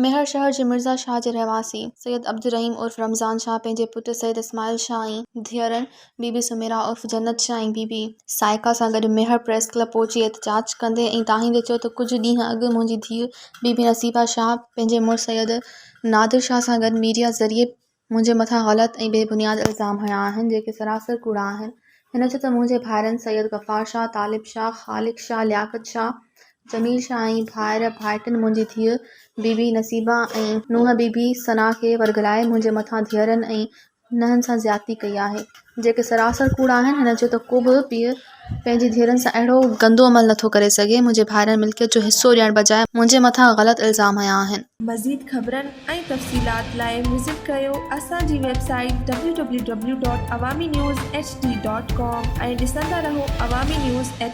मेहर शहर जे मिर्ज़ा शाह जे रहवासी सैयद अब्दुर्रहीम उर्फ रमज़ान शाह पंहिंजे पुटु सैयद इस्माइल शाह ऐं धीअरनि बीबी सुमेरा उर्फ जन्नत शाह ऐं बीबी साइका सां गॾु मेहर प्रेस क्लब पहुची एहतिजाज कंदे ऐं ताहींदे चयो त कुझु ॾींहं अॻु मुंहिंजी धीउ बीबी नसीबा शाह पंहिंजे मुड़ुसु सैयद नादिर शाह सां गॾु मीडिया ज़रिए मुंहिंजे मथां ग़लति ऐं बेबुनियाद इल्ज़ाम हया आहिनि जेके सरासर कूड़ा आहिनि। हिन चयो त मुंहिंजे भाइरनि सैयद गफ़ार शाह, तालिब शाह, ख़ालिक शाह, लियाक़त शाह, जमील शाह ऐं भाइटनि मुंहिंजी धीउ बीबी नसीबा ऐं नुंहुं बीबी सना खे वरगलाए मुंहिंजे मथां धीअरनि ऐं नहनि सां ज़्यादती कई आहे जेके सरासर कूड़ा आहिनि। हिन चयो त को बि पीउ पंहिंजी धीअरनि सां अहिड़ो गंदो अमल नथो करे सघे। मुंहिंजे भाइरनि मिल्कियत जो हिसो ॾियण बजाए मुंहिंजे मथां ग़लति इल्ज़ाम हया आहिनि। मज़ीद ख़बरनि ऐं तफ़सीलात लाइ विज़िट कयो असांजी वेबसाइट www.awamiNewsHD.com ऐं ॾिसंदा रहो अवामी न्यूज़ HD।